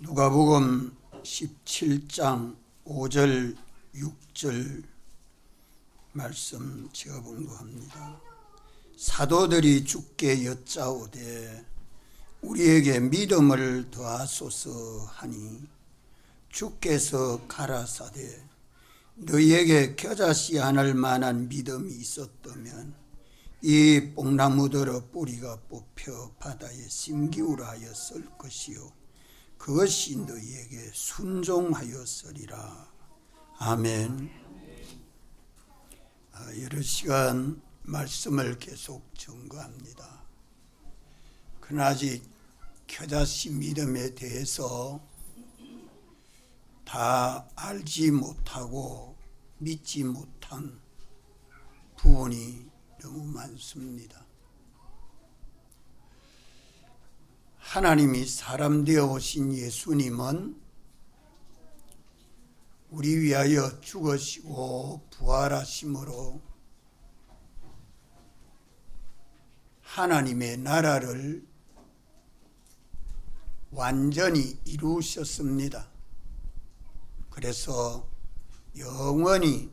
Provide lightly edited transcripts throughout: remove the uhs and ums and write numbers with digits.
누가복음 17장 5절 6절 말씀 제가 봉독합니다. 사도들이 주께 여짜오되 우리에게 믿음을 더하소서 하니 주께서 가라사대 너희에게 겨자씨 하늘 만한 믿음이 있었다면 이 뽕나무들의 뿌리가 뽑혀 바다에 심기우라 하였을 것이요 그것이 너희에게 순종하였으리라. 아멘. 여러 시간 말씀을 계속 증거합니다. 그러나 아직 겨자씨 믿음에 대해서 다 알지 못하고 믿지 못한 부분이 너무 많습니다. 하나님이 사람 되어 오신 예수님은 우리 위하여 죽으시고 부활하심으로 하나님의 나라를 완전히 이루셨습니다. 그래서 영원히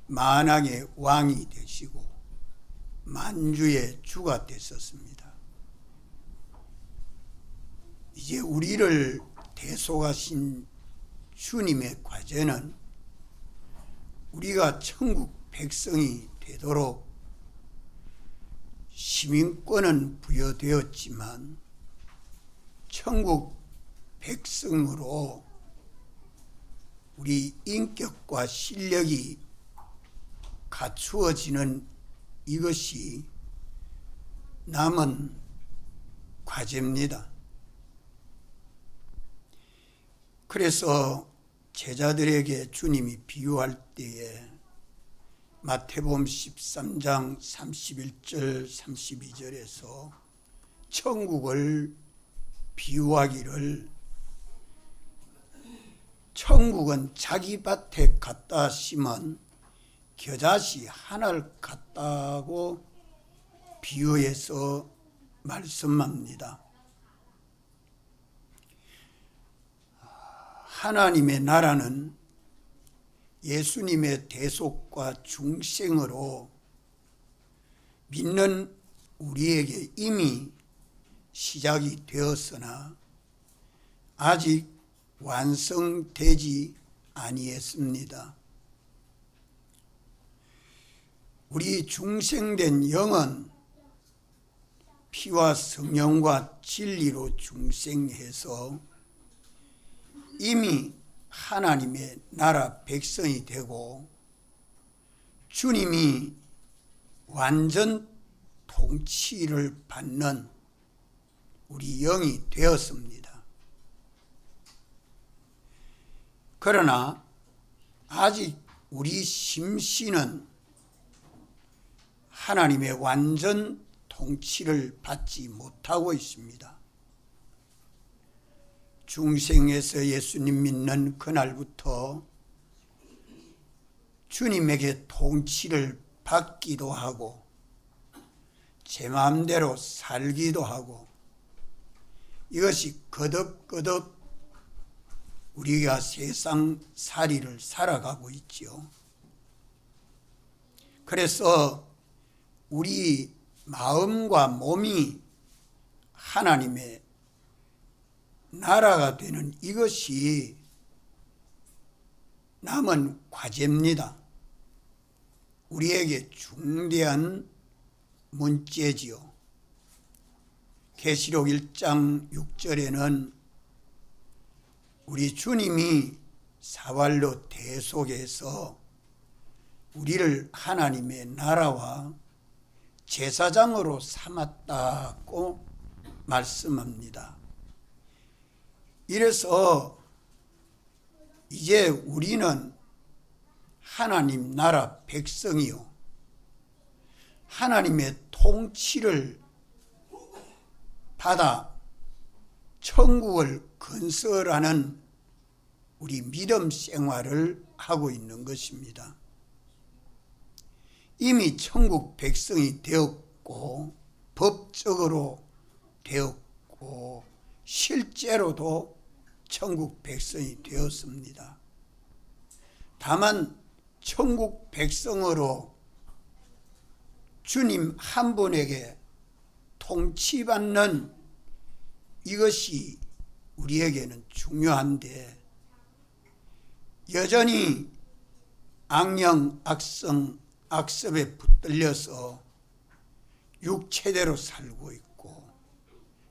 만왕의 왕이 되시고 만주의 주가 되셨습니다. 이제 우리를 대속하신 주님의 과제는 우리가 천국 백성이 되도록 시민권은 부여되었지만 천국 백성으로 우리 인격과 실력이 갖추어지는 이것이 남은 과제입니다. 그래서 제자들에게 주님이 비유할 때에 마태복음 13장 31절 32절에서 천국을 비유하기를 천국은 자기 밭에 갖다 심은 겨자씨 하나를 같다고 비유해서 말씀합니다. 하나님의 나라는 예수님의 대속과 중생으로 믿는 우리에게 이미 시작이 되었으나 아직 완성되지 아니했습니다. 우리 중생된 영은 피와 성령과 진리로 중생해서 이미 하나님의 나라 백성이 되고 주님이 완전 통치를 받는 우리 영이 되었습니다. 그러나 아직 우리 심신은 하나님의 완전 통치를 받지 못하고 있습니다. 중생에서 예수님 믿는 그날부터 주님에게 통치를 받기도 하고 제 마음대로 살기도 하고 이것이 거듭거듭 우리가 세상 살이를 살아가고 있죠. 그래서 우리 마음과 몸이 하나님의 나라가 되는 이것이 남은 과제입니다. 우리에게 중대한 문제지요. 계시록 1장 6절에는 우리 주님이 사활로 대속해서 우리를 하나님의 나라와 제사장으로 삼았다고 말씀합니다. 이래서 이제 우리는 하나님 나라 백성이요 하나님의 통치를 받아 천국을 건설하는 우리 믿음 생활을 하고 있는 것입니다. 이미 천국 백성이 되었고 법적으로 되었고 실제로도 천국 백성이 되었습니다. 다만 천국 백성으로 주님 한 분에게 통치받는 이것이 우리에게는 중요한데, 여전히 악령, 악성, 악습에 붙들려서 육체대로 살고 있고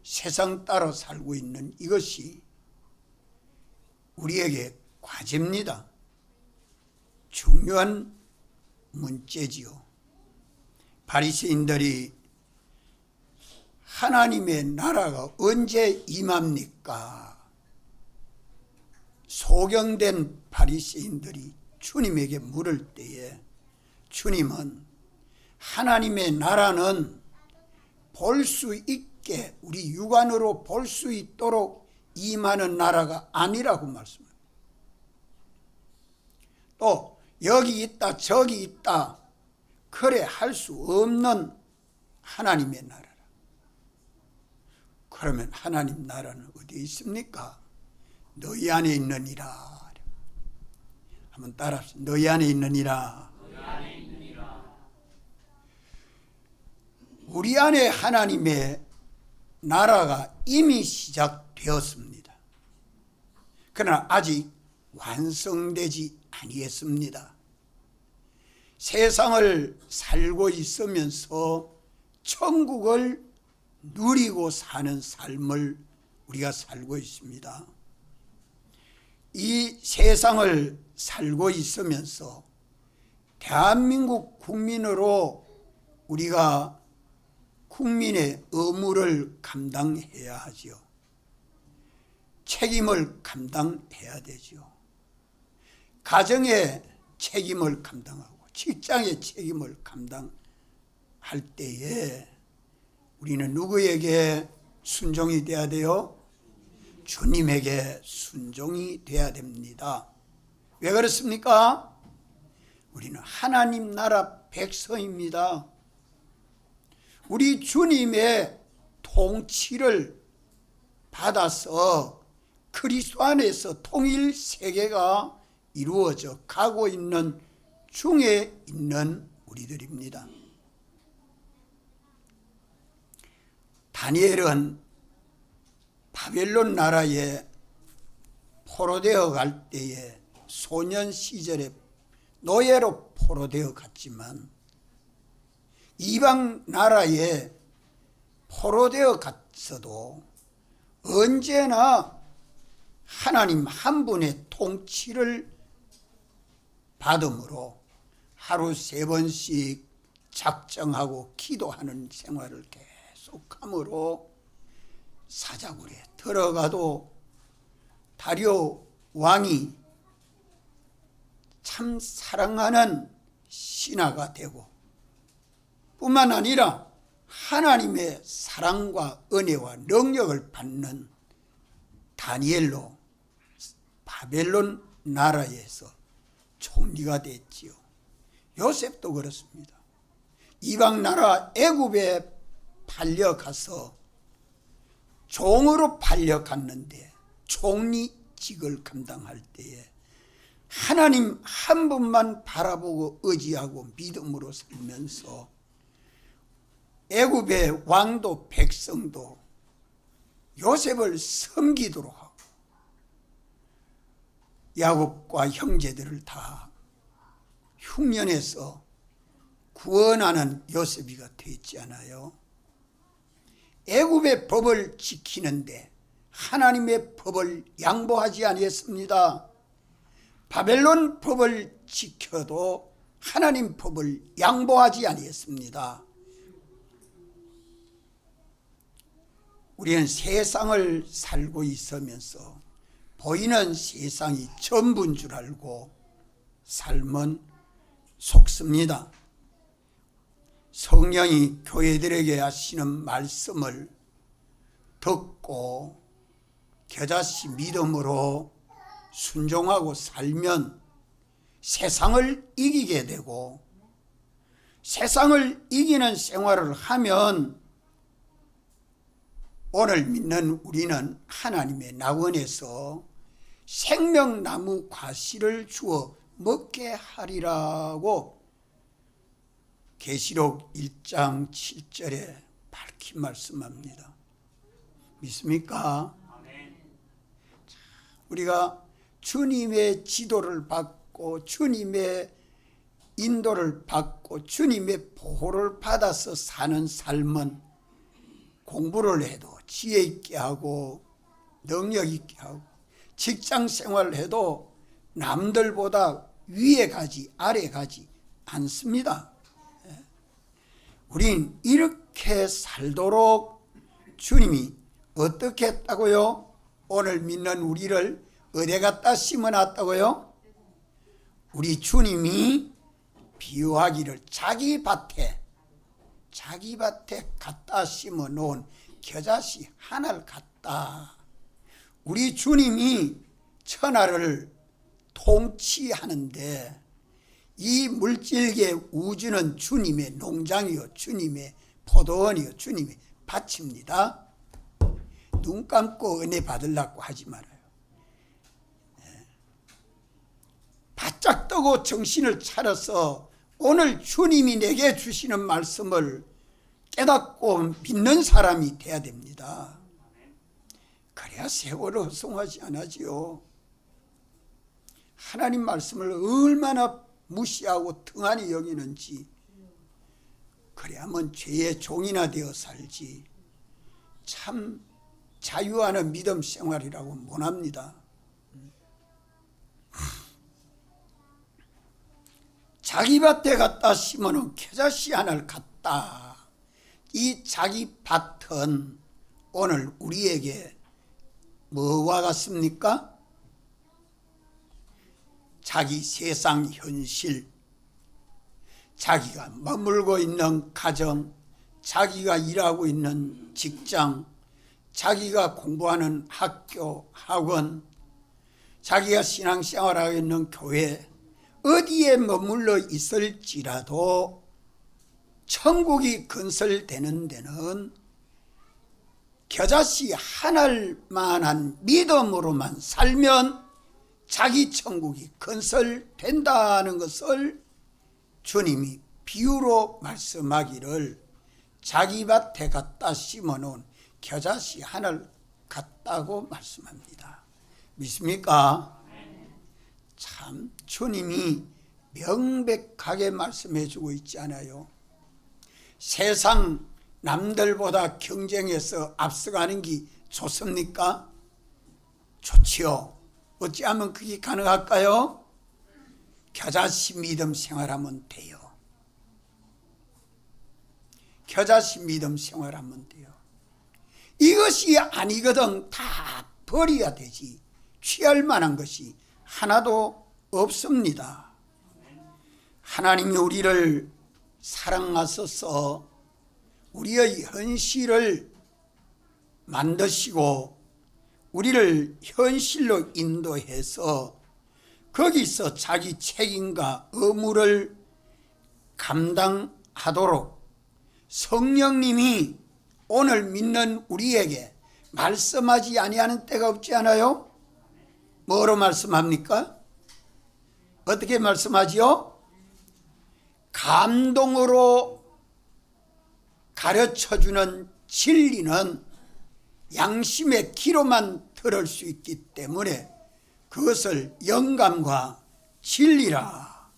세상 따라 살고 있는 이것이 우리에게 과제입니다. 중요한 문제지요. 바리새인들이 하나님의 나라가 언제 임합니까? 소경된 바리새인들이 주님에게 물을 때에 주님은 하나님의 나라는 볼 수 있게, 우리 육안으로 볼 수 있도록 임하는 나라가 아니라고 말씀합니다. 또 여기 있다 저기 있다 그래 할 수 없는 하나님의 나라라. 그러면 하나님 나라는 어디에 있습니까? 너희 안에 있느니라. 한번 따라합시다. 너희 안에 있느니라. 우리 안에 하나님의 나라가 이미 시작되었습니다. 그러나 아직 완성되지 아니했습니다. 세상을 살고 있으면서 천국을 누리고 사는 삶을 우리가 살고 있습니다. 이 세상을 살고 있으면서 대한민국 국민으로 우리가 국민의 의무를 감당해야 하지요. 책임을 감당해야 되지요. 가정의 책임을 감당하고 직장의 책임을 감당할 때에 우리는 누구에게 순종이 돼야 돼요? 주님에게 순종이 돼야 됩니다. 왜 그렇습니까? 우리는 하나님 나라 백성입니다. 우리 주님의 통치를 받아서 그리스도 안에서 통일 세계가 이루어져 가고 있는 중에 있는 우리들입니다. 다니엘은 바벨론 나라에 포로되어 갈 때에 소년 시절에 노예로 포로되어 갔지만 이방 나라에 포로되어 갔어도 언제나 하나님 한 분의 통치를 받음으로 하루 3번씩 작정하고 기도하는 생활을 계속함으로 사자굴에 들어가도 다리오 왕이 참 사랑하는 신하가 되고 뿐만 아니라 하나님의 사랑과 은혜와 능력을 받는 다니엘로 바벨론 나라에서 총리가 됐지요. 요셉도 그렇습니다. 이방 나라 애굽에 팔려가서 종으로 팔려갔는데 총리직을 감당할 때에 하나님 한 분만 바라보고 의지하고 믿음으로 살면서 애굽의 왕도 백성도 요셉을 섬기도록 하고 야곱과 형제들을 다 흉년에서 구원하는 요셉이가 되지 않아요? 애굽의 법을 지키는데 하나님의 법을 양보하지 아니했습니다. 바벨론 법을 지켜도 하나님 법을 양보하지 아니했습니다. 우리는 세상을 살고 있으면서 보이는 세상이 전부인 줄 알고 삶은 속습니다. 성령이 교회들에게 하시는 말씀을 듣고 겨자씨 믿음으로 순종하고 살면 세상을 이기게 되고, 세상을 이기는 생활을 하면 오늘 믿는 우리는 하나님의 낙원에서 생명나무 과실을 주어 먹게 하리라고 계시록 1장 7절에 밝히 말씀합니다. 믿습니까? 우리가 주님의 지도를 받고 주님의 인도를 받고 주님의 보호를 받아서 사는 삶은 공부를 해도 지혜 있게 하고 능력 있게 하고 직장 생활을 해도 남들보다 위에 가지 아래 가지 않습니다. 우린 이렇게 살도록 주님이 어떻게 했다고요? 오늘 믿는 우리를 어디 갖다 심어놨다고요? 우리 주님이 비유하기를 자기 밭에 갖다 심어놓은 겨자씨 하나를 갖다. 우리 주님이 천하를 통치하는데 이 물질계 우주는 주님의 농장이요 주님의 포도원이요 주님의 밭입니다. 눈 감고 은혜 받으려고 하지 말아요. 바짝 뜨고 정신을 차려서 오늘 주님이 내게 주시는 말씀을 깨닫고 믿는 사람이 돼야 됩니다. 그래야 세월을 허송하지 않아지요. 하나님 말씀을 얼마나 무시하고 등한히 여기는지, 그래야만 죄의 종이나 되어 살지 참 자유하는 믿음 생활이라고 못합니다. 자기 밭에 갖다 심어놓은 겨자씨 하나를 갖다. 이 자기 밭은 오늘 우리에게 뭐와 같습니까? 자기 세상 현실, 자기가 머물고 있는 가정, 자기가 일하고 있는 직장, 자기가 공부하는 학교, 학원, 자기가 신앙생활하고 있는 교회, 어디에 머물러 있을지라도 천국이 건설되는 데는 겨자씨 하나만한 믿음으로만 살면 자기 천국이 건설된다는 것을 주님이 비유로 말씀하기를 자기 밭에 갖다 심어놓은 겨자씨 하나를 같다고 말씀합니다. 믿습니까? 참 주님이 명백하게 말씀해 주고 있지 않아요? 세상 남들보다 경쟁해서 앞서가는 게 좋습니까? 좋지요. 어찌하면 그게 가능할까요? 겨자씨 믿음 생활하면 돼요. 겨자씨 믿음 생활하면 돼요. 이것이 아니거든 다 버려야 되지. 취할 만한 것이 하나도 없습니다. 하나님이 우리를 사랑하셔서 우리의 현실을 만드시고 우리를 현실로 인도해서 거기서 자기 책임과 의무를 감당하도록 성령님이 오늘 믿는 우리에게 말씀하지 아니하는 때가 없지 않아요? 뭐로 말씀합니까? 어떻게 말씀하지요? 감동으로 가르쳐주는 진리는 양심의 귀로만 들을 수 있기 때문에 그것을 영감과 진리라.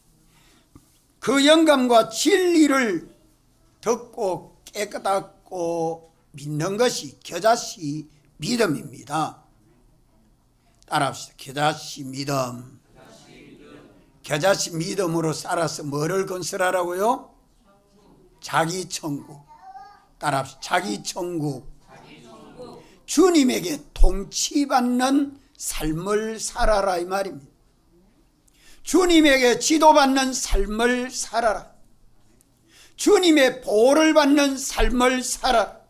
그 영감과 진리를 듣고 깨끗하고 믿는 것이 겨자씨 믿음입니다. 따라합시다. 겨자씨 믿음. 겨자씨 믿음으로 살아서 뭐를 건설하라고요? 자기 천국. 따라합시다. 자기 천국. 주님에게 통치받는 삶을 살아라 이 말입니다. 주님에게 지도받는 삶을 살아라. 주님의 보호를 받는 삶을 살아라.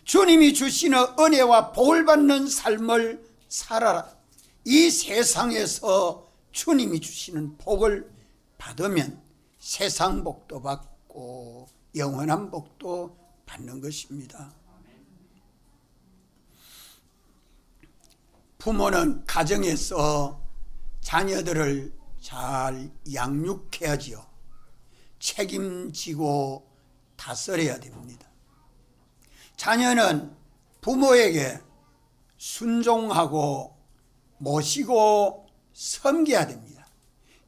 주님이 주시는 은혜와 복을 받는 삶을 살아라. 이 세상에서 주님이 주시는 복을 받으면 세상 복도 받고 영원한 복도 받는 것입니다. 부모는 가정에서 자녀들을 잘 양육해야지요. 책임지고 다스려야 됩니다. 자녀는 부모에게 순종하고 모시고 섬겨야 됩니다.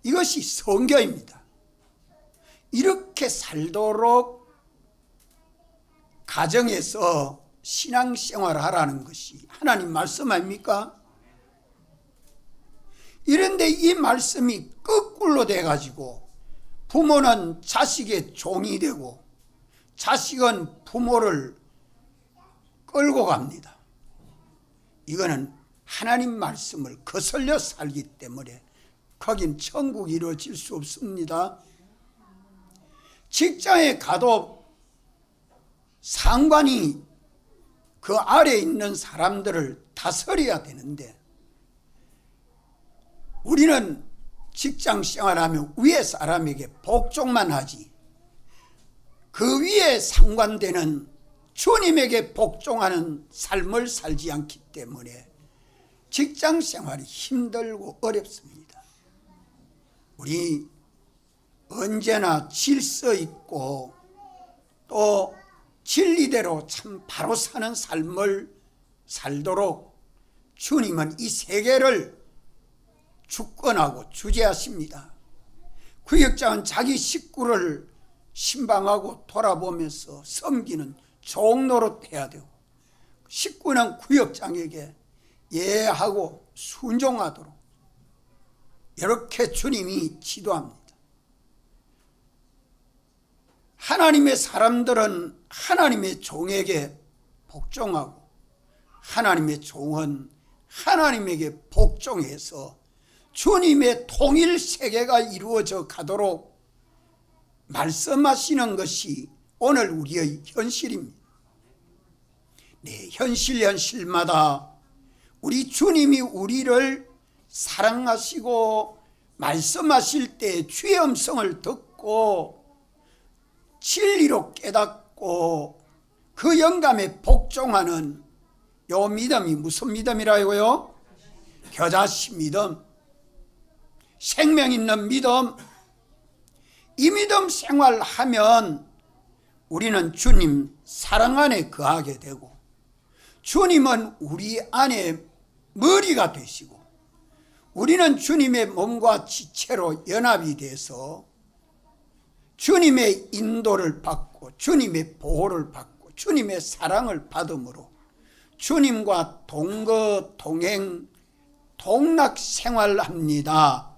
이것이 성교입니다. 이렇게 살도록 가정에서 신앙생활을 하라는 것이 하나님 말씀 아닙니까? 이런데 이 말씀이 거꾸로 돼가지고 부모는 자식의 종이 되고 자식은 부모를 끌고 갑니다. 이거는 하나님 말씀을 거슬려 살기 때문에 거긴 천국이 이루어질 수 없습니다. 직장에 가도 상관이 그 아래에 있는 사람들을 다스려야 되는데 우리는 직장 생활하면 위에 사람에게 복종만 하지 그 위에 상관되는 주님에게 복종하는 삶을 살지 않기 때문에 직장 생활이 힘들고 어렵습니다. 우리 언제나 질서 있고 또 진리대로 참 바로 사는 삶을 살도록 주님은 이 세계를 주권하고 주재하십니다. 구역장은 자기 식구를 신방하고 돌아보면서 섬기는 종노릇 해야 되고 식구는 구역장에게 예하고 순종하도록 이렇게 주님이 지도합니다. 하나님의 사람들은 하나님의 종에게 복종하고 하나님의 종은 하나님에게 복종해서 주님의 통일 세계가 이루어져 가도록 말씀하시는 것이 오늘 우리의 현실입니다. 네, 현실마다 우리 주님이 우리를 사랑하시고 말씀하실 때 주의 음성을 듣고 진리로 깨닫고 그 영감에 복종하는 요 믿음이 무슨 믿음이라고요? 겨자씨 믿음, 생명 있는 믿음. 이 믿음 생활하면 우리는 주님 사랑 안에 거하게 되고 주님은 우리 안에 머리가 되시고 우리는 주님의 몸과 지체로 연합이 돼서 주님의 인도를 받고 주님의 보호를 받고 주님의 사랑을 받음으로 주님과 동거 동행 동락 생활합니다.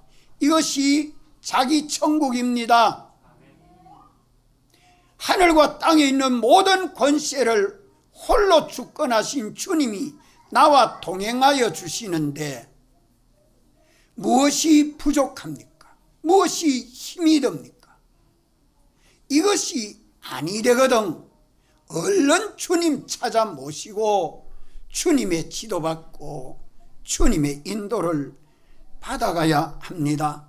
이것이 자기 천국입니다. 하늘과 땅에 있는 모든 권세를 홀로 주권하신 주님이 나와 동행하여 주시는데 무엇이 부족합니까? 무엇이 힘이 듭니까? 이것이 아니 되거든 얼른 주님 찾아 모시고 주님의 지도받고 주님의 인도를 받아가야 합니다.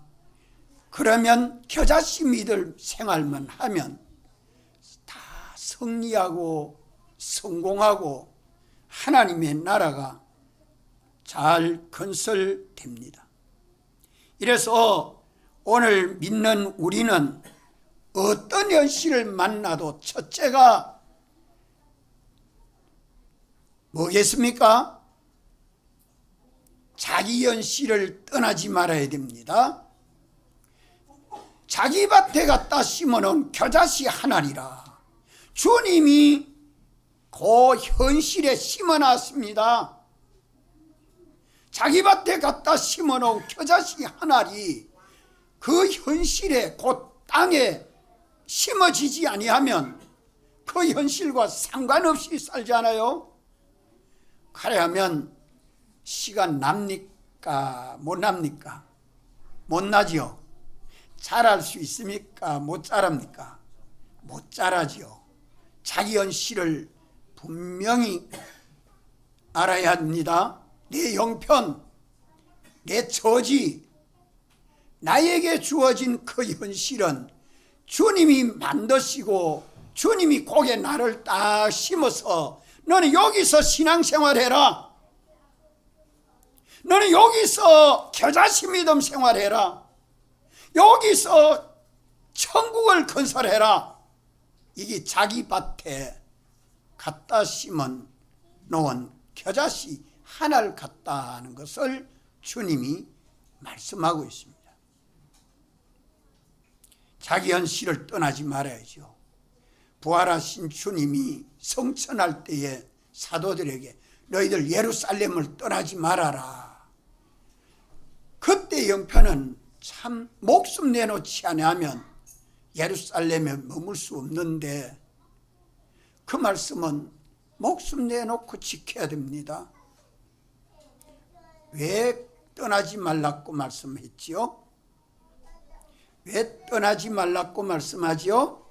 그러면 겨자씨 믿을 생활만 하면 다 승리하고 성공하고 하나님의 나라가 잘 건설됩니다. 이래서 오늘 믿는 우리는 어떤 현실을 만나도 첫째가 뭐겠습니까? 자기 현실을 떠나지 말아야 됩니다. 자기 밭에 갖다 심어놓은 겨자씨 하나리라. 주님이 그 현실에 심어놨습니다. 자기 밭에 갖다 심어놓은 겨자씨 하나리 그 현실에 곧 땅에 심어지지 아니하면 그 현실과 상관없이 살잖아요. 그래야면 시간 납니까? 못 납니까? 못 나지요. 자랄 수 있습니까? 못 자랍니까? 못 자라지요. 자기 현실을 분명히 알아야 합니다. 내 형편, 내 처지, 나에게 주어진 그 현실은 주님이 만드시고 주님이 거기에 나를 딱 심어서 너는 여기서 신앙생활 해라. 너는 여기서 겨자씨 믿음 생활해라. 여기서 천국을 건설해라. 이게 자기 밭에 갖다 심은 놓은 겨자씨 하나를 갖다 하는 것을 주님이 말씀하고 있습니다. 자기 현실을 떠나지 말아야죠. 부활하신 주님이 성천할 때에 사도들에게 너희들 예루살렘을 떠나지 말아라. 그때 영편은 참 목숨 내놓지 않으면 예루살렘에 머물 수 없는데 그 말씀은 목숨 내놓고 지켜야 됩니다. 왜 떠나지 말라고 말씀했지요? 왜 떠나지 말라고 말씀하지요?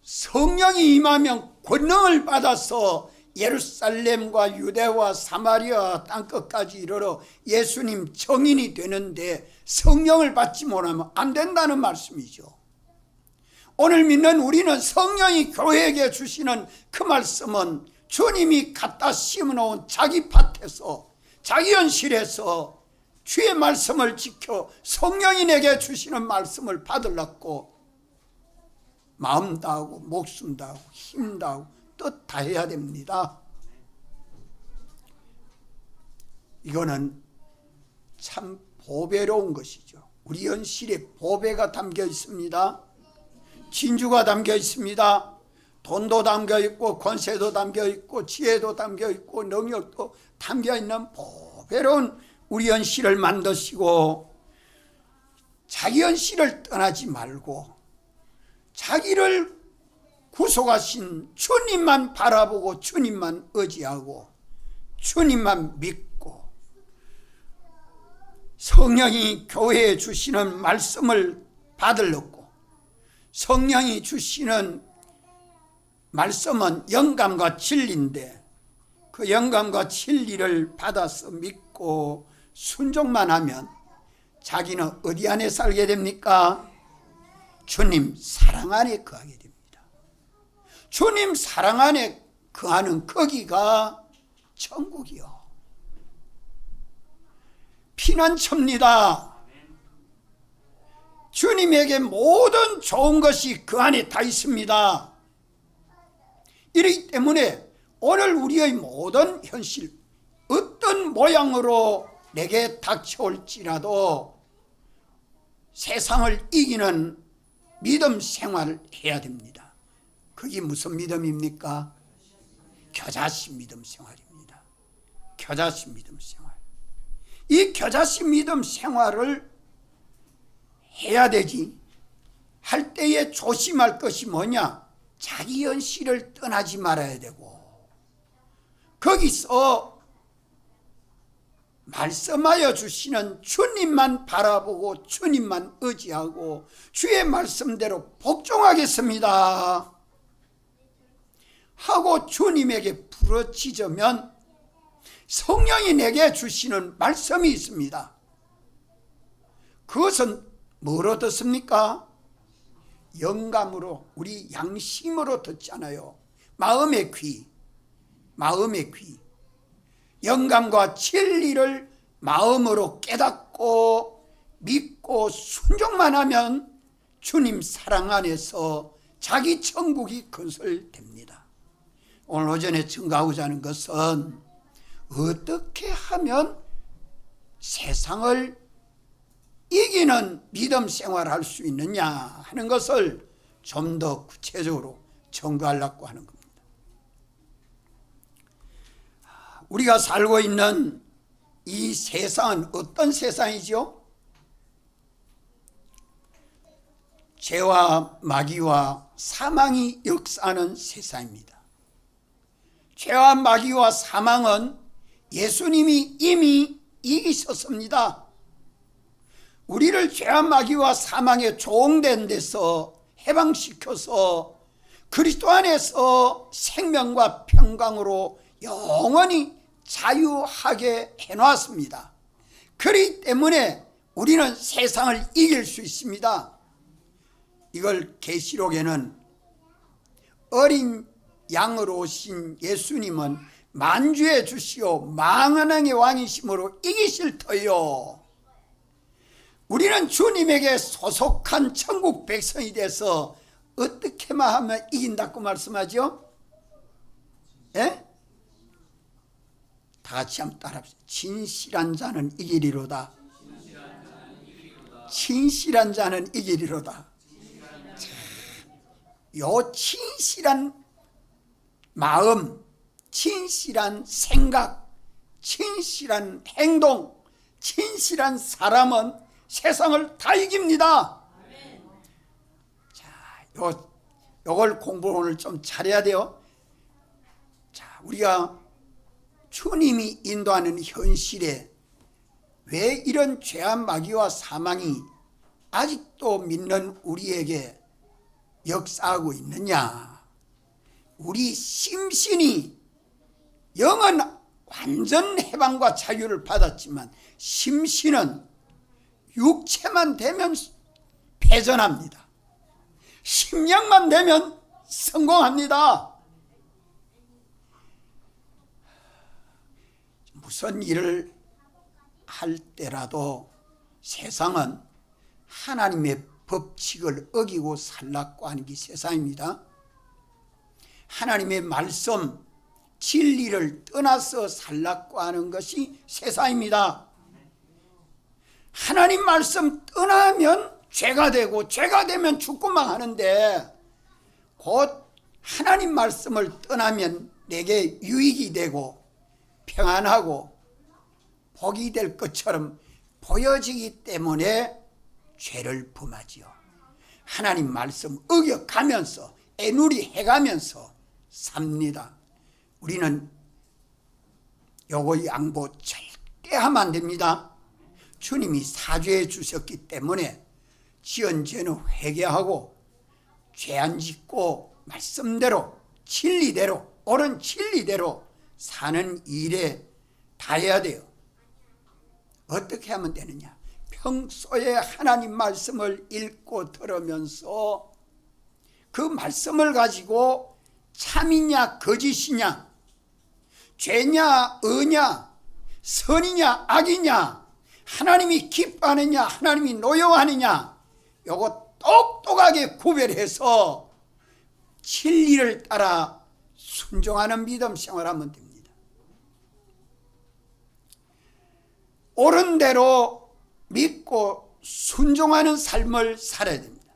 성령이 임하면 권능을 받아서 예루살렘과 유대와 사마리아 땅끝까지 이르러 예수님 정인이 되는데 성령을 받지 못하면 안 된다는 말씀이죠. 오늘 믿는 우리는 성령이 교회에게 주시는 그 말씀은 주님이 갖다 심어놓은 자기 밭에서 자기 현실에서 주의 말씀을 지켜 성령이 내게 주시는 말씀을 받으려고 마음 다하고 목숨 다하고 힘 다하고 뜻 다해야 됩니다. 이거는 참 보배로운 것이죠. 우리 현실에 보배가 담겨 있습니다. 진주가 담겨 있습니다. 돈도 담겨 있고 권세도 담겨 있고 지혜도 담겨 있고 능력도 담겨 있는 보배로운 우리 현실을 만드시고 자기 현실을 떠나지 말고 자기를 구속하신 주님만 바라보고 주님만 의지하고 주님만 믿고 성령이 교회에 주시는 말씀을 받으려고 성령이 주시는 말씀은 영감과 진리인데 그 영감과 진리를 받아서 믿고 순종만 하면 자기는 어디 안에 살게 됩니까? 주님 사랑 안에 거하게 됩니다. 주님 사랑 안에 거하는 거기가 천국이요. 피난처입니다. 주님에게 모든 좋은 것이 그 안에 다 있습니다. 이렇기 때문에 오늘 우리의 모든 현실 어떤 모양으로 내게 닥쳐올지라도 세상을 이기는 믿음 생활을 해야 됩니다. 그게 무슨 믿음입니까? 겨자씨 믿음 생활입니다. 겨자씨 믿음 생활. 이 겨자씨 믿음 생활을 해야 되지. 할 때에 조심할 것이 뭐냐? 자기 현실을 떠나지 말아야 되고 거기서 말씀하여 주시는 주님만 바라보고 주님만 의지하고 주의 말씀대로 복종하겠습니다 하고 주님에게 부르짖으면 성령이 내게 주시는 말씀이 있습니다. 그것은 뭐로 듣습니까? 영감으로, 우리 양심으로 듣잖아요. 마음의 귀, 마음의 귀. 영감과 진리를 마음으로 깨닫고 믿고 순종만 하면 주님 사랑 안에서 자기 천국이 건설됩니다. 오늘 오전에 증거하고자 하는 것은 어떻게 하면 세상을 이기는 믿음 생활을 할 수 있느냐 하는 것을 좀 더 구체적으로 증거하려고 하는 겁니다. 우리가 살고 있는 이 세상은 어떤 세상이죠? 죄와 마귀와 사망이 역사하는 세상입니다. 죄와 마귀와 사망은 예수님이 이미 이기셨습니다. 우리를 죄와 마귀와 사망에 종된 데서 해방시켜서 그리스도 안에서 생명과 평강으로 영원히 자유하게 해놨습니다. 그렇기 때문에 우리는 세상을 이길 수 있습니다. 이걸 계시록에는 어린 양으로 오신 예수님은 만주의 주시오 만왕의 왕이심으로 이기실 터요. 우리는 주님에게 소속한 천국 백성이 돼서 어떻게만 하면 이긴다고 말씀하죠? 예? 다 같이 한번 따라합시다. 진실한 자는 이기리로다. 진실한 자는 이기리로다. 요 진실한 마음, 진실한 생각, 진실한 행동, 진실한 사람은 세상을 다 이깁니다. 자, 요걸 공부를 오늘 좀 잘해야 돼요. 자, 우리가 주님이 인도하는 현실에 왜 이런 죄와 마귀와 사망이 아직도 믿는 우리에게 역사하고 있느냐? 우리 심신이, 영은 완전 해방과 자유를 받았지만 심신은 육체만 되면 패전합니다. 심령만 되면 성공합니다. 무슨 일을 할 때라도 세상은 하나님의 법칙을 어기고 살라고 하는 게 세상입니다. 하나님의 말씀, 진리를 떠나서 살라고 하는 것이 세상입니다. 하나님 말씀 떠나면 죄가 되고, 죄가 되면 죽고만 하는데, 곧 하나님 말씀을 떠나면 내게 유익이 되고 평안하고 복이 될 것처럼 보여지기 때문에 죄를 범하지요. 하나님 말씀 어겨가면서 애누리 해가면서 삽니다. 우리는 요거 양보 절대 하면 안 됩니다. 주님이 사죄해 주셨기 때문에 지은 죄는 회개하고 죄 안 짓고 말씀대로 진리대로, 옳은 진리대로 사는 일에 다해야 돼요. 어떻게 하면 되느냐? 평소에 하나님 말씀을 읽고 들으면서 그 말씀을 가지고 참이냐 거짓이냐, 죄냐 의냐, 선이냐 악이냐, 하나님이 기뻐하느냐 하나님이 노여워하느냐, 요거 똑똑하게 구별해서 진리를 따라 순종하는 믿음 생활하면 됩니다. 옳은 대로 믿고 순종하는 삶을 살아야 됩니다.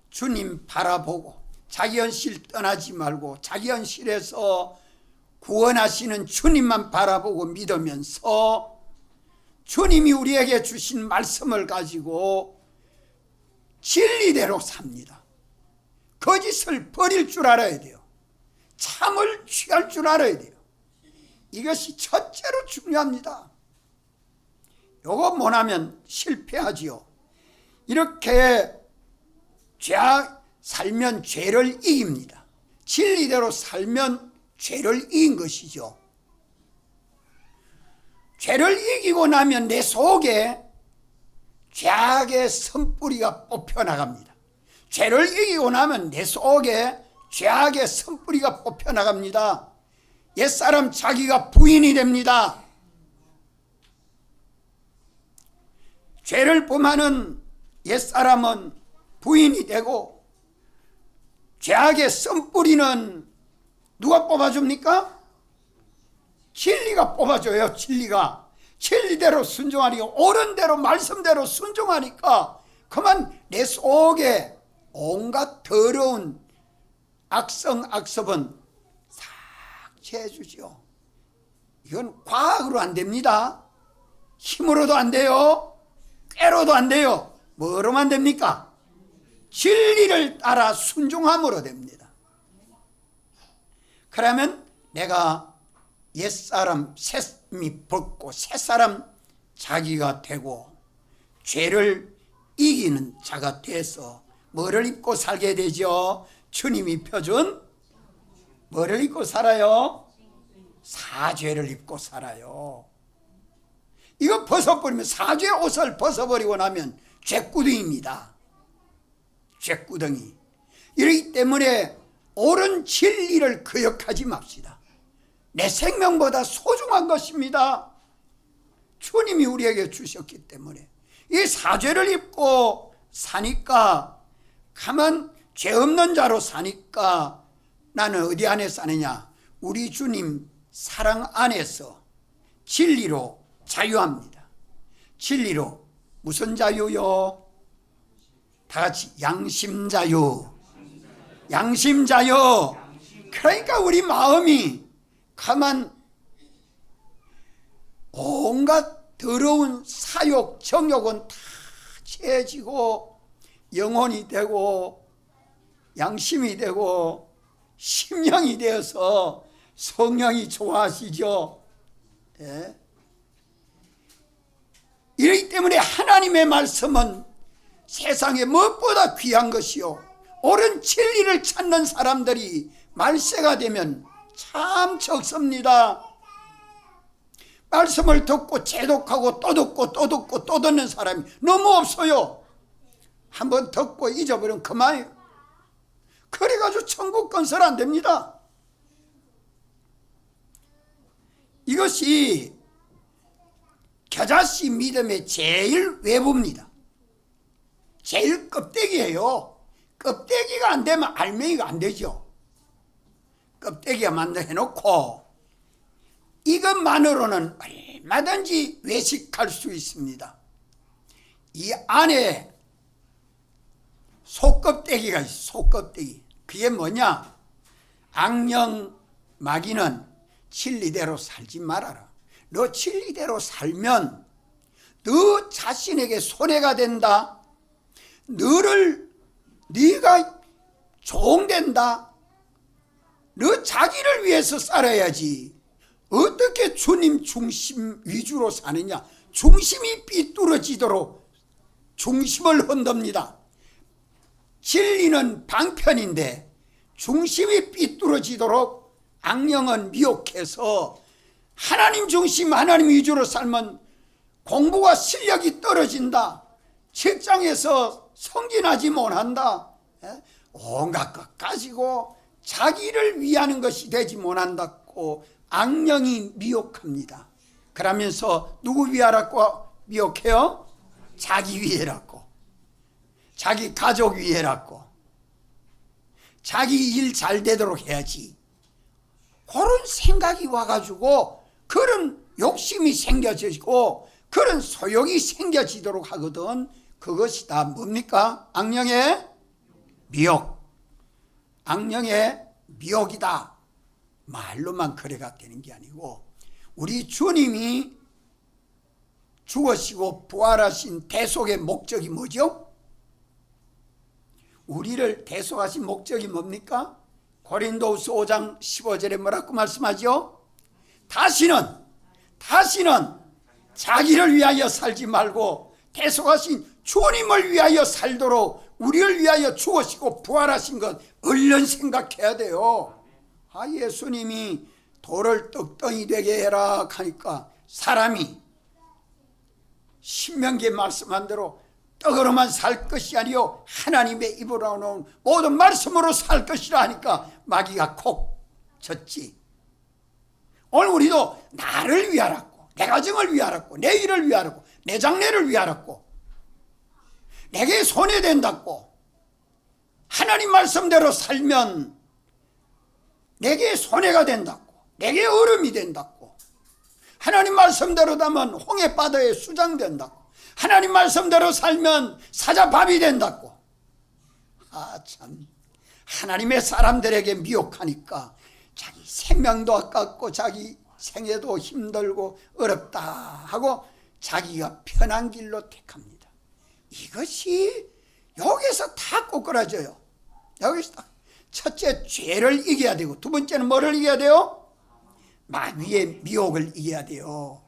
주님 바라보고 자기 현실 떠나지 말고 자기 현실에서 구원하시는 주님만 바라보고 믿으면서 주님이 우리에게 주신 말씀을 가지고 진리대로 삽니다. 거짓을 버릴 줄 알아야 돼요. 참을 취할 줄 알아야 돼요. 이것이 첫째로 중요합니다. 요거 못하면 실패하지요. 이렇게 살면 죄를 이깁니다. 진리대로 살면 죄를 이긴 것이죠. 죄를 이기고 나면 내 속에 죄악의 선뿌리가 뽑혀나갑니다. 죄를 이기고 나면 내 속에 죄악의 선뿌리가 뽑혀나갑니다. 옛사람 자기가 부인이 됩니다. 죄를 범하는 옛사람은 부인이 되고, 죄악의 선뿌리는 누가 뽑아줍니까? 진리가 뽑아줘요. 진리가. 진리대로 순종하니까, 옳은 대로 말씀대로 순종하니까 그만 내 속에 온갖 더러운 악성은 삭제해 주죠. 이건 과학으로 안 됩니다. 힘으로도 안 돼요. 꾀로도 안 돼요. 뭐로만 됩니까? 진리를 따라 순종함으로 됩니다. 그러면 내가 옛사람 셋이 벗고 새사람 자기가 되고 죄를 이기는 자가 돼서 뭐를 입고 살게 되죠? 주님이 펴준 뭐를 입고 살아요? 사죄를 입고 살아요. 이거 벗어버리면, 사죄 옷을 벗어버리고 나면 죄구덩이입니다. 죄구덩이. 이러기 때문에 옳은 진리를 거역하지 맙시다. 내 생명보다 소중한 것입니다. 주님이 우리에게 주셨기 때문에. 이 사죄를 입고 사니까, 가만 죄 없는 자로 사니까 나는 어디 안에 사느냐? 우리 주님 사랑 안에서 진리로 자유합니다. 진리로 무슨 자유요? 다 같이 양심자유. 양심자유. 그러니까 우리 마음이 가만 온갖 더러운 사욕, 정욕은 다 채지고 영혼이 되고 양심이 되고 심령이 되어서 성령이 좋아하시죠. 예. 이렇기 때문에 하나님의 말씀은 세상에 무엇보다 귀한 것이요, 옳은 진리를 찾는 사람들이 말세가 되면 참 적습니다. 말씀을 듣고 재독하고 또 듣고 또 듣고 또 듣는 사람이 너무 없어요. 한번 듣고 잊어버리면 그만이에요. 그래가지고 천국 건설 안 됩니다. 이것이 겨자씨 믿음의 제일 외부입니다. 제일 껍데기예요. 껍데기가 안 되면 알맹이가 안 되죠. 껍데기가 만들어놓고 이것만으로는 얼마든지 외식할 수 있습니다. 이 안에 속껍데기가 있어요. 속껍데기. 그게 뭐냐? 악령 마귀는 진리대로 살지 말아라. 너 진리대로 살면 너 자신에게 손해가 된다. 네가 종된다. 너 자기를 위해서 살아야지. 어떻게 주님 중심 위주로 사느냐? 중심이 삐뚤어지도록 중심을 흔듭니다. 진리는 방편인데 중심이 삐뚤어지도록 악령은 미혹해서 하나님 중심, 하나님 위주로 살면 공부와 실력이 떨어진다. 직장에서 성진하지 못한다. 온갖 것 가지고 자기를 위하는 것이 되지 못한다고 악령이 미혹합니다. 그러면서 누구 위하라고 미혹해요? 자기 위해라고, 자기 가족 위해라고, 자기 일 잘 되도록 해야지. 그런 생각이 와가지고 그런 욕심이 생겨지고 그런 소욕이 생겨지도록 하거든. 그것이 다 뭡니까? 악령의 미혹. 악령의 미혹이다. 말로만 그래가 되는 게 아니고, 우리 주님이 죽으시고 부활하신 대속의 목적이 뭐죠? 우리를 대속하신 목적이 뭡니까? 고린도후서 5장 15절에 뭐라고 말씀하죠? 다시는 자기를 위하여 살지 말고 대속하신 주님을 위하여 살도록 우리를 위하여 죽으시고 부활하신 것 얼른 생각해야 돼요. 예수님이 돌을 떡덩이 되게 해라 하니까 사람이 신명기에 말씀한 대로 떡으로만 살 것이 아니요 하나님의 입으로 나오는 모든 말씀으로 살 것이라 하니까 마귀가 콕 쳤지. 오늘 우리도 나를 위하라고, 내 가정을 위하라고, 내 일을 위하라고, 내 장래를 위하라고, 내게 손해된다고, 하나님 말씀대로 살면 내게 손해가 된다고, 내게 얼음이 된다고, 하나님 말씀대로다면 홍해바다에 수장된다고, 하나님 말씀대로 살면 사자밥이 된다고. 참, 하나님의 사람들에게 미혹하니까 자기 생명도 아깝고 자기 생애도 힘들고 어렵다 하고 자기가 편한 길로 택합니다. 이것이 여기서 다 꼬꾸라져요. 여기서 다. 첫째, 죄를 이겨야 되고, 두 번째는 뭐를 이겨야 돼요? 마귀의 미혹을 이겨야 돼요.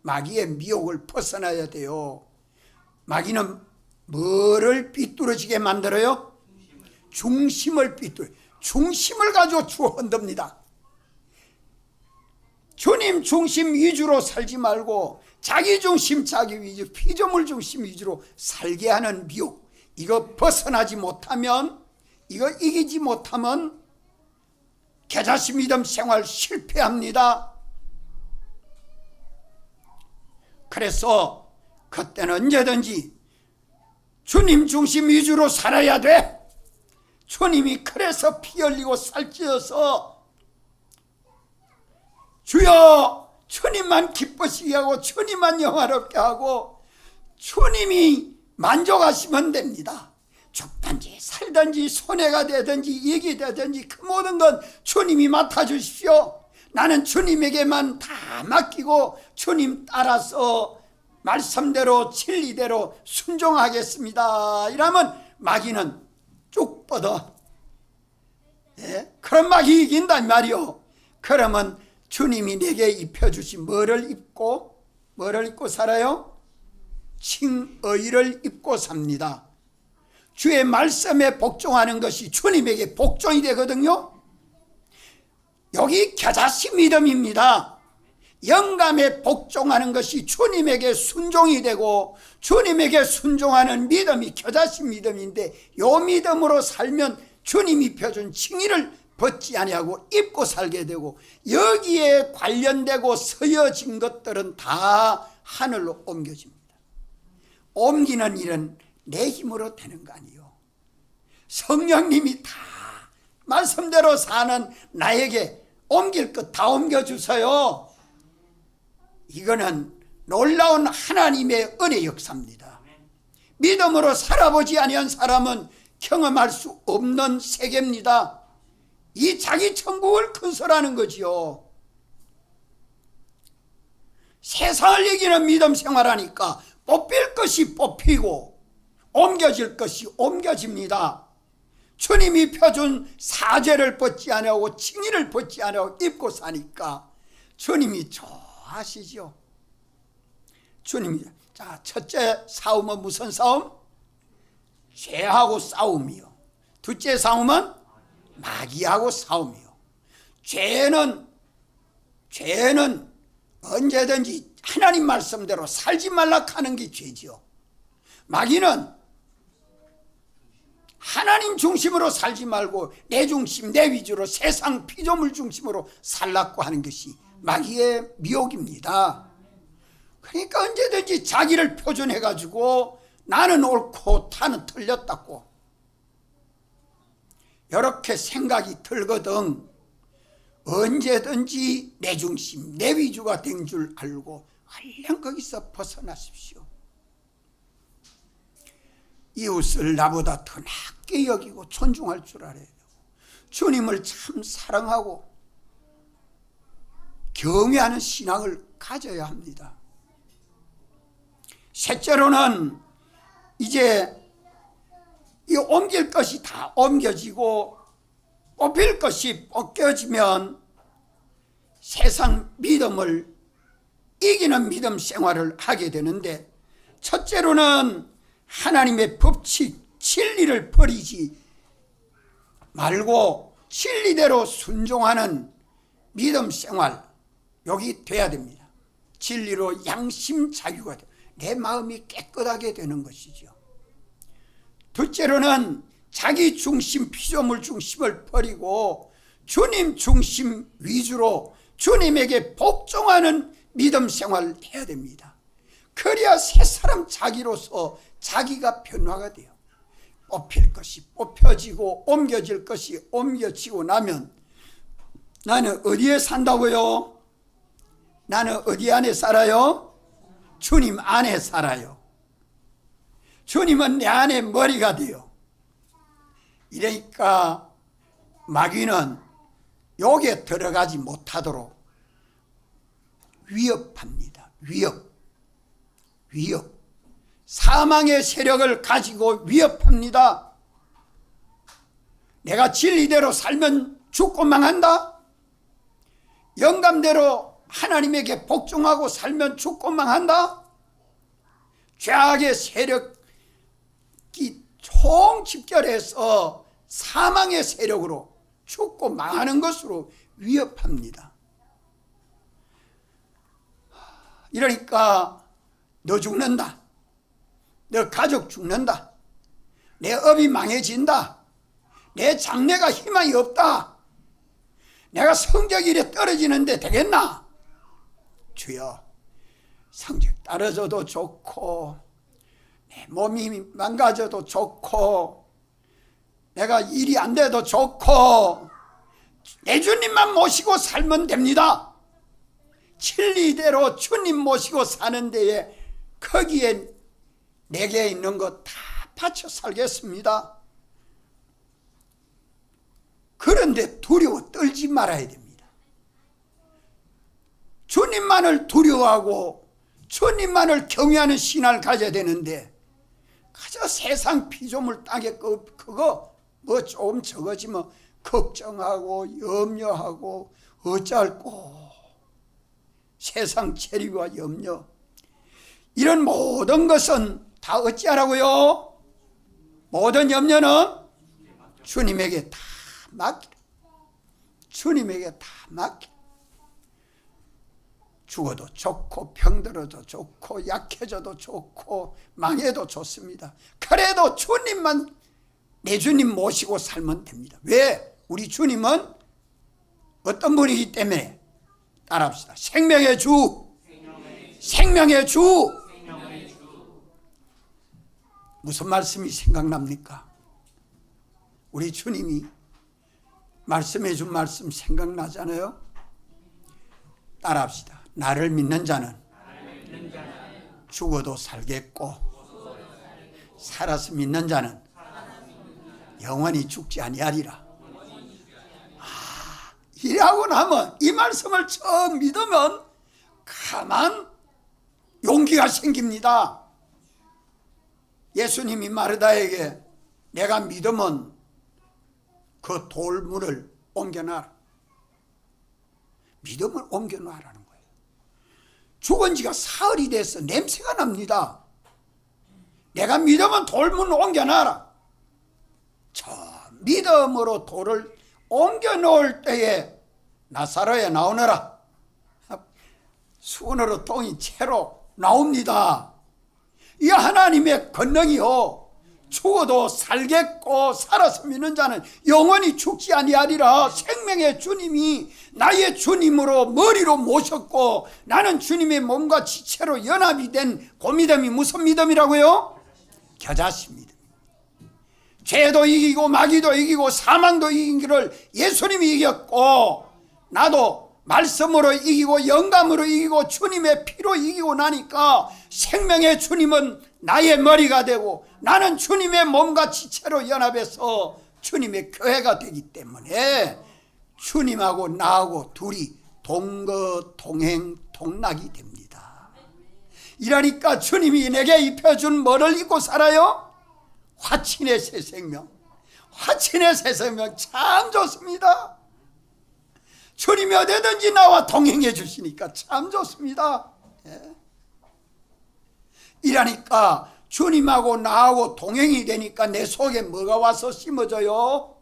마귀의 미혹을 벗어나야 돼요. 마귀는 뭐를 삐뚤어지게 만들어요? 중심을 중심을 가지고 주어 흔듭니다. 주님 중심 위주로 살지 말고 자기 중심, 자기 위주, 피조물 중심 위주로 살게 하는 미혹, 이거 벗어나지 못하면, 이거 이기지 못하면 겨자씨 믿음 생활 실패합니다. 그래서 그때는 언제든지 주님 중심 위주로 살아야 돼. 주님이 그래서 피 흘리고 살찌어서 주여 주님만 기쁘시게 하고 주님만 영화롭게 하고 주님이 만족하시면 됩니다. 죽든지 살든지 손해가 되든지 이익이 되든지 그 모든 건 주님이 맡아주십시오. 나는 주님에게만 다 맡기고 주님 따라서 말씀대로 진리대로 순종하겠습니다. 이러면 마귀는 쭉 뻗어. 그런 마귀 이긴다 말이요. 그러면 주님이 내게 입혀주신 뭐를 입고 살아요? 칭의를 입고 삽니다. 주의 말씀에 복종하는 것이 주님에게 복종이 되거든요. 여기 겨자씨 믿음입니다. 영감에 복종하는 것이 주님에게 순종이 되고 주님에게 순종하는 믿음이 겨자씨 믿음인데 요 믿음으로 살면 주님이 펴준 칭의를 벗지 아니하고 입고 살게 되고 여기에 관련되고 서여진 것들은 다 하늘로 옮겨집니다. 옮기는 일은 내 힘으로 되는 거 아니에요. 성령님이 다 말씀대로 사는 나에게 옮길 것 다 옮겨주세요. 이거는 놀라운 하나님의 은혜 역사입니다. 믿음으로 살아보지 아니한 사람은 경험할 수 없는 세계입니다. 이 자기 천국을 건설하는 거지요. 세상을 이기는 믿음 생활하니까 뽑힐 것이 뽑히고 옮겨질 것이 옮겨집니다. 주님이 펴준 사죄를 벗지 아니하고 칭의를 벗지 아니하고 입고 사니까 주님이 좋아하시죠. 주님이 자 첫째 싸움은 무슨 싸움? 죄하고 싸움이요. 둘째 싸움은 마귀하고 싸움이요. 죄는 언제든지 하나님 말씀대로 살지 말라 하는 게 죄지요. 마귀는 하나님 중심으로 살지 말고 내 중심, 내 위주로 세상 피조물 중심으로 살라고 하는 것이 마귀의 미혹입니다. 그러니까 언제든지 자기를 표준해가지고 나는 옳고 타는 틀렸다고 이렇게 생각이 들거든. 언제든지 내 중심, 내 위주가 된 줄 알고 얼른 거기서 벗어나십시오. 이웃을 나보다 더 낮게 여기고 존중할 줄 알아야 되고 주님을 참 사랑하고 경외하는 신앙을 가져야 합니다. 셋째로는 이제 이 옮길 것이 다 옮겨지고 뽑힐 것이 벗겨지면 세상 믿음을 이기는 믿음 생활을 하게 되는데 첫째로는 하나님의 법칙, 진리를 버리지 말고 진리대로 순종하는 믿음 생활 여기 돼야 됩니다. 진리로 양심 자유가 돼요. 내 마음이 깨끗하게 되는 것이죠. 둘째로는 자기 중심, 피조물 중심을 버리고 주님 중심 위주로 주님에게 복종하는 믿음 생활을 해야 됩니다. 그래야 새 사람 자기로서 자기가 변화가 돼요. 뽑힐 것이 뽑혀지고 옮겨질 것이 옮겨지고 나면 나는 어디에 산다고요? 나는 어디 안에 살아요? 주님 안에 살아요. 주님은 내 안에 머리가 돼요. 이러니까 마귀는 욕에 들어가지 못하도록 위협합니다. 위협. 사망의 세력을 가지고 위협합니다. 내가 진리대로 살면 죽고 망한다? 영감대로 하나님에게 복종하고 살면 죽고 망한다? 죄악의 세력이 총집결해서 사망의 세력으로 죽고 망하는 것으로 위협합니다. 이러니까 너 죽는다. 너 가족 죽는다. 내 업이 망해진다. 내 장래가 희망이 없다. 내가 성적이 이래 떨어지는데 되겠나? 주여, 성적 떨어져도 좋고 내 몸이 망가져도 좋고 내가 일이 안 돼도 좋고 내 주님만 모시고 살면 됩니다. 진리대로 주님 모시고 사는 데에 거기에 내게 있는 거 다 바쳐 살겠습니다. 그런데 두려워 떨지 말아야 됩니다. 주님만을 두려워하고 주님만을 경외하는 신앙을 가져야 되는데 그저 세상 피조물 땅에 그거 뭐 조금 저거지 뭐 걱정하고 염려하고 어쩔꼬 세상 체리와 염려 이런 모든 것은 다 어찌하라고요? 모든 염려는 주님에게 다 맡기라. 주님에게 다 맡기라. 죽어도 좋고 병들어도 좋고 약해져도 좋고 망해도 좋습니다. 그래도 주님만 내 주님 모시고 살면 됩니다. 왜? 우리 주님은 어떤 분이기 때문에 따라합시다. 생명의 주, 생명의 주. 무슨 말씀이 생각납니까? 우리 주님이 말씀해 준 말씀 생각나잖아요. 따라합시다. 나를 믿는 자는 죽어도 살겠고 살아서 믿는 자는 영원히 죽지 아니하리라. 이라고 나면 이 말씀을 처음 믿으면 가만 용기가 생깁니다. 예수님이 마르다에게 내가 믿으면 그 돌문을 옮겨놔라. 믿음을 옮겨놔라는 거예요. 죽은 지가 사흘이 돼서 냄새가 납니다. 내가 믿으면 돌문을 옮겨놔라. 저 믿음으로 돌을 옮겨놓을 때에 나사로에 나오너라. 수건으로 똥이 채로 나옵니다. 이 하나님의 권능이요 죽어도 살겠고 살아서 믿는 자는 영원히 죽지 아니하리라. 생명의 주님이 나의 주님으로 머리로 모셨고 나는 주님의 몸과 지체로 연합이 된 그 믿음이 무슨 믿음이라고요? 겨자씨 믿음. 죄도 이기고 마귀도 이기고 사망도 이긴 길을 예수님이 이겼고 나도 말씀으로 이기고 영감으로 이기고 주님의 피로 이기고 나니까 생명의 주님은 나의 머리가 되고 나는 주님의 몸과 지체로 연합해서 주님의 교회가 되기 때문에 주님하고 나하고 둘이 동거동행 동락이 됩니다. 이러니까 주님이 내게 입혀준 뭐를 입고 살아요? 화친의 새 생명. 화친의 새 생명 참 좋습니다. 주님이 어디든지 나와 동행해 주시니까 참 좋습니다. 예. 이러니까 주님하고 나하고 동행이 되니까 내 속에 뭐가 와서 심어져요?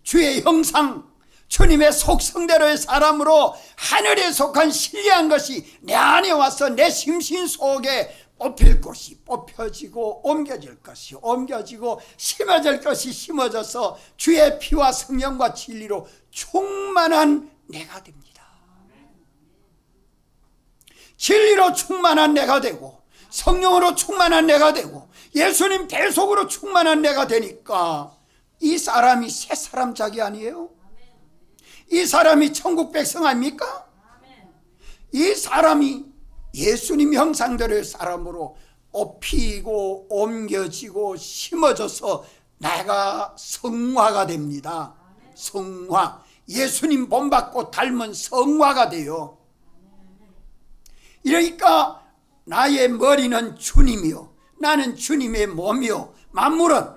주의 형상, 주님의 속성대로의 사람으로 하늘에 속한 신뢰한 것이 내 안에 와서 내 심신 속에 뽑힐 것이 뽑혀지고 옮겨질 것이 옮겨지고 심어질 것이 심어져서 주의 피와 성령과 진리로 충만한 내가 됩니다. 진리로 충만한 내가 되고 성령으로 충만한 내가 되고 예수님 대속으로 충만한 내가 되니까 이 사람이 새 사람 자기 아니에요? 이 사람이 천국 백성 아닙니까? 이 사람이 예수님 형상대로의 사람으로 업히고 옮겨지고 심어져서 내가 성화가 됩니다. 성화. 예수님 본받고 닮은 성화가 돼요. 이러니까 나의 머리는 주님이요 나는 주님의 몸이요 만물은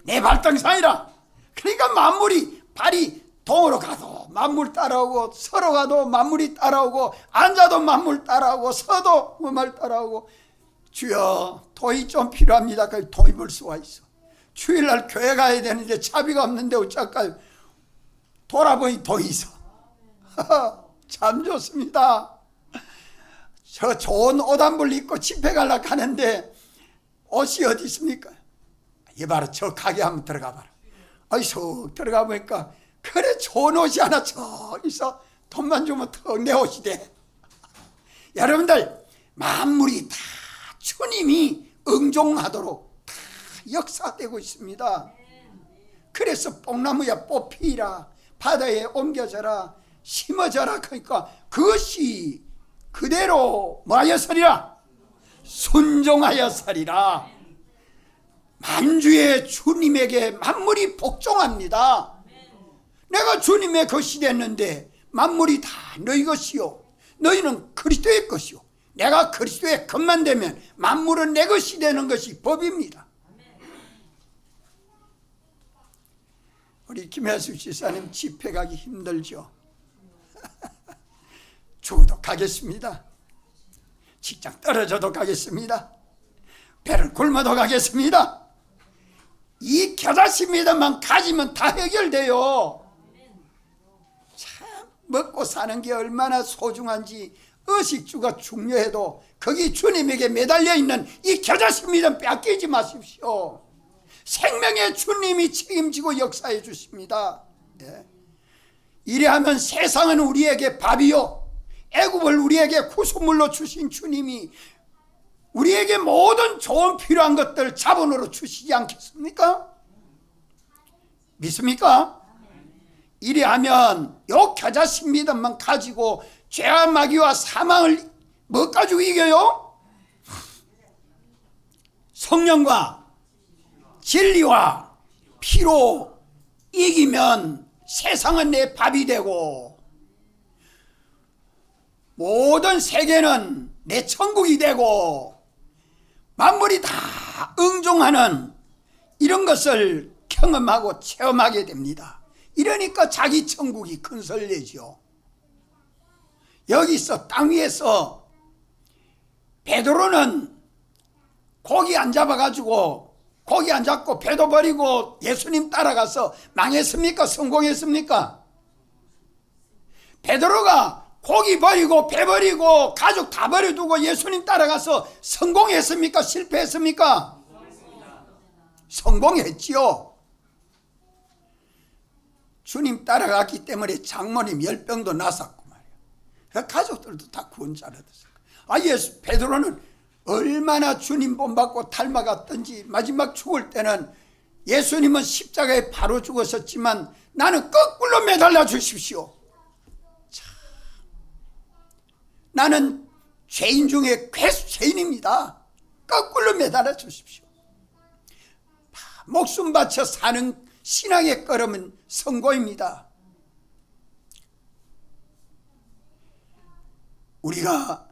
내 발등상이라. 그러니까 만물이 발이 동으로 가도 만물 따라오고 서로 가도 만물이 따라오고 앉아도 만물 따라오고 서도 만물 따라오고. 주여 돈이 좀 필요합니다. 그 돈이 벌 수가 있어. 주일날 교회 가야 되는데 차비가 없는데 어쩔까요? 돌아보니 돈이 있어. 참 좋습니다. 저 좋은 옷 한 벌 입고 집회 가려고 하는데 옷이 어디 있습니까? 이 봐라 저 가게 한번 들어가 봐라. 아이 쏙 들어가 보니까 그래 좋은 옷이 하나 저기서 돈만 주면 턱 내 옷이 돼. 여러분들 만물이 다 주님이 응종하도록 다 역사되고 있습니다. 그래서 뽕나무야 뽑히라, 바다에 옮겨져라, 심어져라. 그러니까 그것이 그대로 뭐하여서리라? 순종하여 살이라. 만주의 주님에게 만물이 복종합니다. 내가 주님의 것이 됐는데 만물이 다 너희 것이요, 너희는 그리스도의 것이요, 내가 그리스도의 것만 되면 만물은 내 것이 되는 것이 법입니다. 우리 김혜수 지사님 집회 가기 힘들죠? 죽어도 가겠습니다. 직장 떨어져도 가겠습니다. 배를 굶어도 가겠습니다. 이 겨자씨입니다만 가지면 다 해결돼요. 참 먹고 사는 게 얼마나 소중한지, 의식주가 중요해도 거기 주님에게 매달려 있는 이 겨자씨입니다 뺏기지 마십시오. 생명의 주님이 책임지고 역사해 주십니다. 예. 이래하면 세상은 우리에게 밥이요, 애굽을 우리에게 구속물로 주신 주님이 우리에게 모든 좋은 필요한 것들 자본으로 주시지 않겠습니까? 믿습니까? 이래하면 요 겨자씨 믿음만 가지고 죄와 마귀와 사망을 뭐 가지고 이겨요? 성령과 진리와 피로 이기면 세상은 내 밥이 되고 모든 세계는 내 천국이 되고 만물이 다 응종하는 이런 것을 경험하고 체험하게 됩니다. 이러니까 자기 천국이 큰설내죠. 여기서 땅 위에서 베드로는 고기 안 잡아가지고, 고기 안 잡고 배도 버리고 예수님 따라가서 망했습니까? 성공했습니까? 베드로가 고기 버리고 배 버리고 가족 다 버려두고 예수님 따라가서 성공했습니까? 실패했습니까? 성공했지요. 주님 따라갔기 때문에 장모님 10병도 났었고 말이야. 가족들도 다 구원 잘 얻었어요. 예수 베드로는 얼마나 주님 본받고 닮아갔던지, 마지막 죽을 때는 예수님은 십자가에 바로 죽었었지만 나는 거꾸로 매달려 주십시오. 나는 죄인 중에 죄인입니다. 거꾸로 매달아 주십시오. 목숨 바쳐 사는 신앙의 걸음은 성공입니다. 우리가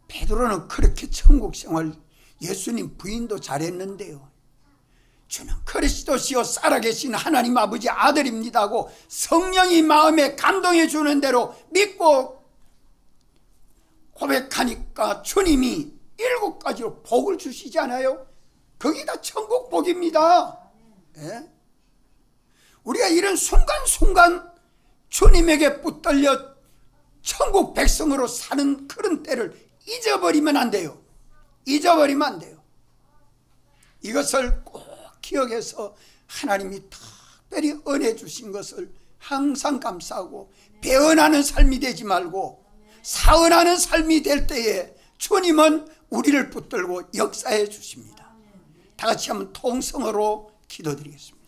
베드로는 그렇게 천국 생활, 예수님 부인도 잘했는데요, 주는 그리스도시요 살아계신 하나님 아버지 아들입니다 하고 성령이 마음에 감동해 주는 대로 믿고 고백하니까 주님이 7가지로 복을 주시지 않아요? 그게 다 천국 복입니다. 예? 우리가 이런 순간순간 주님에게 붙들려 천국 백성으로 사는 그런 때를 잊어버리면 안 돼요. 잊어버리면 안 돼요. 이것을 꼭 기억해서 하나님이 특별히 은혜 주신 것을 항상 감사하고 배은하는 삶이 되지 말고 사은하는 삶이 될 때에 주님은 우리를 붙들고 역사해 주십니다. 다 같이 한번 통성으로 기도드리겠습니다.